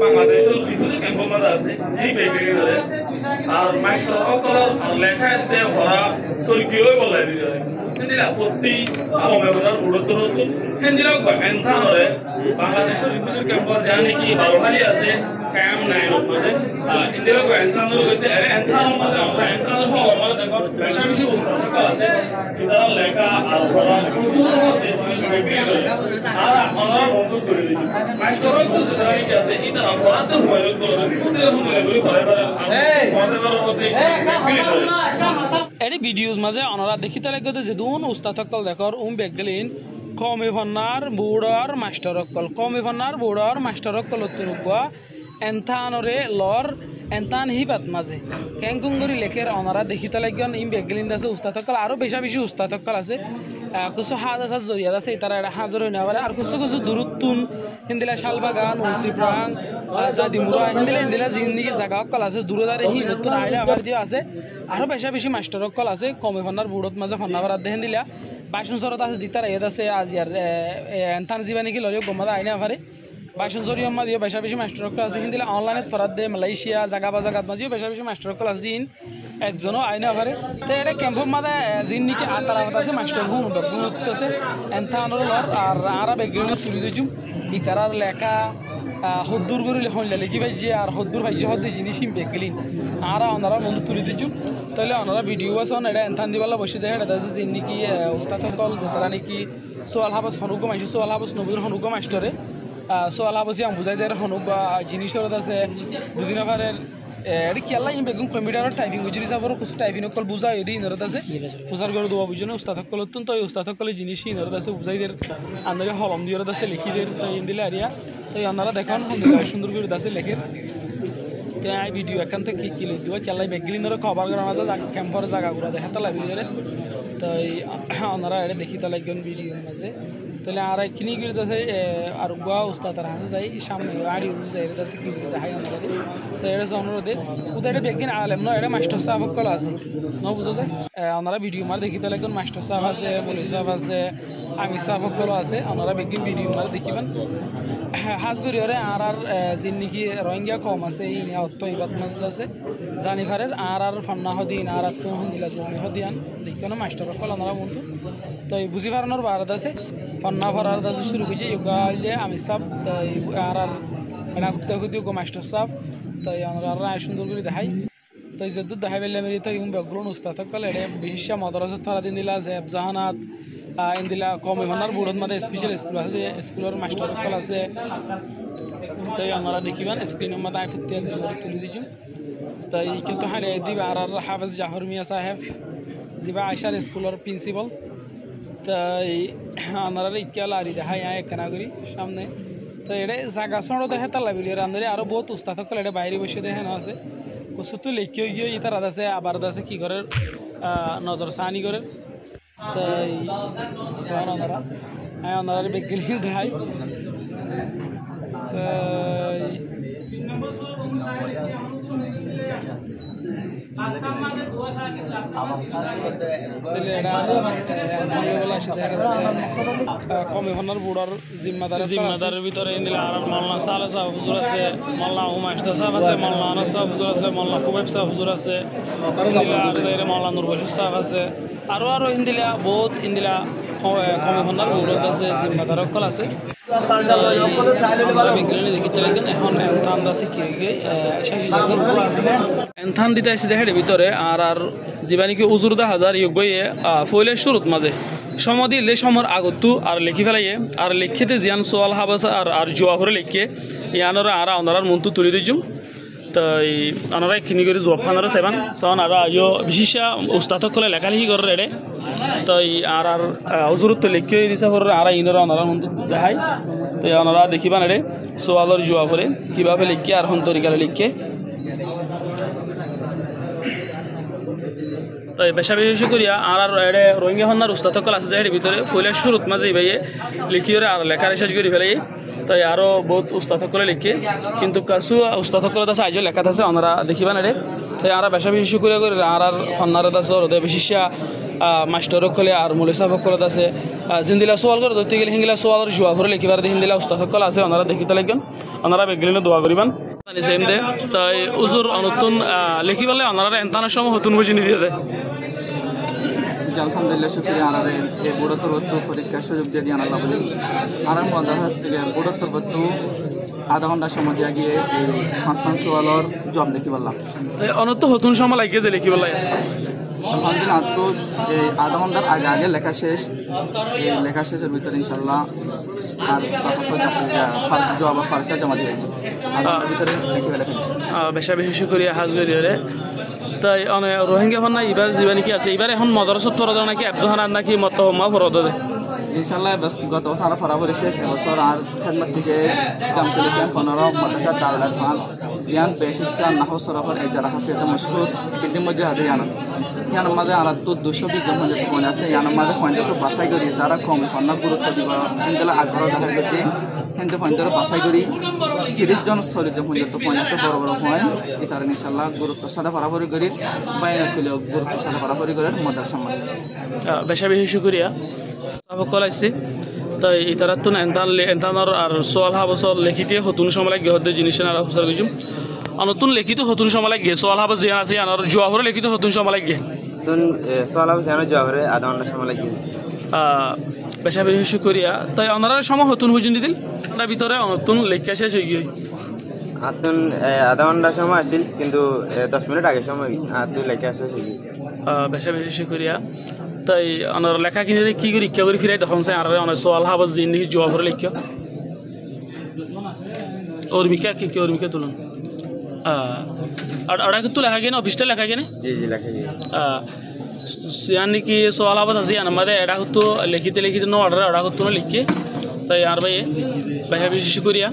বাংলাদেশের বিভিন্ন ক্যাম্পের মধ্যে আছে এই বেগিরি ধরে আর মাস্টার অকলার আর লেখাতে ভরা তুর্কিও বলাই দিলে হিন্দিলা প্রতি কমেবনার গুরুত্ব হিন্দিলা এনথা ধরে বাংলাদেশের বিভিন্ন ক্যাম্পর জানি কি বারোহালি আছে ক্যাম্প নাই মধ্যে হিন্দিলা এনথা হয়েছে এনথা মধ্যে আমরা এনথা হওয়ার মধ্যে দেখো বেশি বেশি উৎসাহ আছে তারা লেখা আর ভরা আর আমরা বন্ধু করে দিই মাস্টারও বলছে তারা কি আছে এটা অপরাধ হয়ে গেল প্রতিটা সময় গুলি করে করে এডি ভিডিওস মাঝে অনরা দেখিতে লাগতে যে দুন উস্তাদ সকল দেখর বেগলিন কমে ফন্নার বুড়র মাস্টার সকল কমে ফন্নার বুড়র মাস্টার সকল তুরুগা এনথানরে লর এনতান হিবাত মাঝে ক্যাঙ্কুঙ্গরি লেখের অনরা দেখিতে লাগন বেগলিন আছে উস্তাদ সকল আরো বেশা বেশি উস্তাদ সকল আছে কিছু হাজার জরিয়াত আছে তারা হাজার হয়ে না পারে আর কিছু কিছু দূরত্বন হিন্দিলা শালবাগান মুন্সিপ্রাং জাদিমুরা হিন্দিলা জিন্দিগি জায়গা সকল আছে দূরদারে হি নতুন আইলে আবার দিয়ে আছে আরো বেশা বেশি মাস্টার সকল আছে কমে ফান্নার বুড়ত মাঝে ফান্না বারাত দেহেন দিলা বাইশন সরত আছে দিতার এদ আছে আজ ইয়ার এনথান জীবা নাকি লরিও গমাদা আইনা পারে বাইশন সরি আম্মা দিয়ে বেশা বেশি মাস্টার সকল আছে হিন্দিলা অনলাইনে ফরাত দে মালয়েশিয়া জায়গা বা জায়গাত মাঝেও বেশা বেশি মাস্টার সকল আছে একজনও আইনা পারে তো এটা ক্যাম্পের মাঝে যিনি নাকি তারা আছে মাস্টার গুণ আছে এনথানোর আর আরা ব্যাকগ্রাউন্ডে তুলি দিচ্ছুম ইতারার লেখা হদ্দুর করে হইলে লিখি পাইছে আর হদ্দুর পাইছে হদ্দি জিনিস বেগলিন আর ওনারা মনে তুলি দিচ্ছুম তাহলে ওনারা ভিডিও আছে এটা এনথান দিবালা বসে দেয় এটা আছে যিনি নাকি উস্তাদ সকল যে তারা নাকি সোয়াল হাবাস হনুক মাইছে সোয়াল হাবাস নবীর হনুক মাস্টারে সোয়াল হাবাসি আম বুঝাই দেয় হনুক জিনিসের আছে বুঝি না পারে এটা কি আল্লাহ বেগুন কম্পিউটারের টাইপিং বুঝি হিসাবের কিছু টাইপিং সকল বুঝাই যদি ইনরত আছে প্রচার করে দেওয়া বুঝো উস্তাদ সকল তো এই উস্তাদ সকলের জিনিসই ইনরত আছে বুঝাই দের আন্দারে হলম দিয়ে আছে লিখি দের তো ইন দিলে আরিয়া তো আপনারা দেখুন সুন্দর করে আছে লেখের তো এই ভিডিও এখান থেকে কি লিখ দেবো কেলাই বেগলিনের খবর করা মাঝে ক্যাম্পর জায়গাগুলো দেখাতে লাগবে তো আপনারা এটা দেখিতে লাগবেন ভিডিওর মাঝে তাহলে আর কিনি গিয়ে আর গোয়া উস্তাদ আর হাসে যাই সামনে আড়ি যাই এটা আছে কি দেখাই আমাদের তো এটা হচ্ছে অনুরোধে কোথাও এটা বেগিন আলেম না এটা মাস্টার সাহেব সকল আছে ন বুঝো যায় আপনারা ভিডিও মার দেখিতে লাগবেন মাস্টার সাহেব আছে মলি সাহেব আছে আমি সাহেব সকল আছে আপনারা বেগিন ভিডিও মার দেখিবেন হাজ করি ওরে আর যিনি নাকি রোহিঙ্গা কম আছে এই অর্থ ইবাদ মসজিদ আছে জানিফারের আর ফান্না হদিন আর দিলা জমি হদিয়ান দেখিও মাস্টার সকল আপনারা বন্ধু তো এই বুঝি ফারানোর বারাত আছে ফান্না ফারাত আছে শুরু করছে ইয়োগা যে আমি সাহেব আর এটা কুত্তে মাস্টার সাহেব তাই আমরা সুন্দর করে দেখাই তো এই যদি দেখাই পেলে মেরি তো ব্যাকগ্রাউন্ড উস্তাদ সকল এটা বিশেষ মাদ্রাসা থারা দিন দিলা জেব জাহানাত ইন্দিলা কমে ফান্নার বুড়ত মাঝে স্পেশাল স্কুল আছে স্কুলের মাস্টার সকল আছে তো আপনারা দেখিবেন স্ক্রিনের মধ্যে ফুটতে একজন তুলে দিচ্ছি তাই কিন্তু হারে দিব আর হাফেজ জাহর মিয়া সাহেব যিবা আয়সার স্কুলের প্রিন্সিপাল তাই আপনারা ইকাল আর দেখাই একখানা করি সামনে তো এটা জায়গা সড়ো দেখে তালা বিলিয়ে রান্ধে আরও বহুত উস্তাদ সকল এটা বাইরে বসে দেখে না আছে কচুতো লেখিও গিয়ে ইতার আছে আবার আছে কি করে নজর সানি করে তাই ওনারা ওনারা বেগলি দেখাই কমে ফান্নার বুড়ার জিম্মাদারের ভিতরে আর মাল্লা সাল সাহেব হুজুর আছে মাল্লা উমাইস্তা সাহেব আছে মাল্লা আনাস সাহেব হুজুর আছে মাল্লা কুবাইব সাহেব হুজুর আছে মাল্লা নুর বশির সাহেব আছে আরো ইন্দিলা বহুত ইন্দিলা কমে ফান্নার বুড়ত আছে জিম্মাদার সকল আছে এনথান দিতে আসি দেখে ভিতরে আর যা নাকি উজুরদা হাজার ইয়োগ বইয়ে ফইলের শুরুত মাঝে সময় দিলে সময়ের আগতো আর লিখি ফেলাইয়ে আর লিখিতে জিয়ান সোয়াল হাবাস আর জোয়া করে লিখিয়ে ইয়ানোরা আর ওনারার মনটো তুলি দিচ্ছুম তাই ওনারা কিনি করে জব খানারও সেবান সন আর ইয়ো বিশেষ উস্তাদ সকলে লেখালেখি করে রেডে তাই আর হুজুরত তো লিখিয়ে দিছে করে আর ইনরা ওনারা মনটো দেখাই তো ওনারা দেখিবান রে সোয়ালর জোয়া করে কীভাবে লিখে আর হন তরিকালে লিখে তো বেশা বেশি করিয়া আর এড়ে রোহিঙ্গা হন্নার উস্তাদ সকল আছে এর ভিতরে ফইলের শুরুত মাঝে ভাইয়ে লিখিয়ে আর লেখার শেষ করে ফেলাই তাই আরও বহুত উস্তাদ সকলে লিখে কিন্তু কাছু উস্তাদ সকল আছে আইজ লেখা আছে ওনারা দেখিবান রে তাই আর বেশা বেশি করে আর হন্নার আছে ওদের বিশেষ মাস্টার সকলে আর মৌলী সাহেব সকল আছে জিন্দিলা সোয়াল করে ধরতে গেলে হিন্দিলা সোয়ালের জোয়া করে লিখিবার হিন্দিলা উস্তাদ সকল আছে ওনারা দেখিতে লাগবেন ওনারা বেগলিনে দোয়া করিবান সেম দে তাই উজুর নতুন লিখি বলে ওনারা এন্তানের সময় নতুন বুঝি নিয়ে দিয়ে আলহামদুলিল্লাহ শুক্রিয়া আনারে এই বুড়োত্তর বত্তু পরীক্ষার সুযোগ দিয়ে দিয়ে আনাল্লাহ বলি আনার মধ্যে থেকে বুড়োত্তর বত্তু আধা ঘন্টার সময় দিয়ে গিয়ে এই 500 সোয়ালর জব লিখি বললাম অনত নতুন সময় লাগিয়ে দিয়ে লিখি বলাই আলহামদুলিল্লাহ তো এই আধা ঘন্টার আগে আগে লেখা শেষ এই লেখা শেষের ভিতরে ইনশাল্লাহ আর জব আর ফার্সা জমা দিয়ে আধা ঘন্টার ভিতরে লিখি লেখা বেশা বেশি শুক্রিয়া হাজ করি তাই অনেক রোহিঙ্গা ভান্না এবার জীবানী কি আছে এবার এখন মদরসত ফরদ নাকি একজনের নাকি মত হমা ফরদ ইনশাল্লাহ গত বছর আর ফরাবরি শেষ এবছর আর খেদমত থেকে জামতুল ইসলাম 15 মাদ্রাসা দারুল আরফান জিয়ান পেশিসা নাহু সরফর এই যারা হাসিয়াতে মশহুর বিল্ডিং মধ্যে হাতে জানা ইয়ান আমাদের আর তো 220 জন মধ্যে পয়েন্ট আছে ইয়ান আমাদের পয়েন্টে তো বাছাই করি যারা কম ফন্না গুরুত্ব দিব কিন্তু আগ্রহ দেখা গেছে কিন্তু পয়েন্টের বাছাই করি 30 জন 40 জন পর্যন্ত পয়েন্ট আছে বড় বড় পয়েন্ট এটার ইনশাল্লাহ গুরুত্ব সাথে ফরাবরি করি বাইরে খুলে গুরুত্ব সাথে ফরাবরি করে মাদ্রাসা মাঝে বেশা বেশি শুক্রিয়া সকল আইসি তাই ইতারা তো এন্তানোর আর সোয়াল হাবসর লেখিতে হতুন সময় লাগে হতে জিনিস আর হুসার কিছু নতুন লেখিত হতুন সময় লাগে সোয়াল হাবস জিয়ান আছে আর জোয়াবরে লেখিত হতুন সময় লাগে নতুন সোয়াল হাবস জিয়ান জোয়াবরে আধা ঘন্টা সময় লাগে বেশা বেশি শুক্রিয়া তাই ওনারা সময় হতুন বুঝিয়ে দিল তার ভিতরে নতুন লেখা শেষ হয়ে গিয়ে নতুন আধা ঘন্টা সময় আসছিল কিন্তু 10 মিনিট আগে সময় তুই লেখা শেষ হয়ে গিয়ে বেশা বেশি শুক্রিয়া তাই আমার লেখা কিনে কি করে ইচ্ছা করে ফিরাই তখন চাই আর অনেক সোয়াল হাবস দিন দেখি জোয়া করে লেখা অর্মিকা কি অর্মিকা তুলুন আর ওরা কিন্তু লেখা গিয়ে না অফিসটা লেখা গিয়ে জি জি লেখা গিয়ে यानी कि सोवाल आबाद আছে আমাদের এটা হতো লিখিতে লিখিতে নো অর্ডার ওরা হতো না লিখে তাই আর ভাই বেশি শুক্রিয়া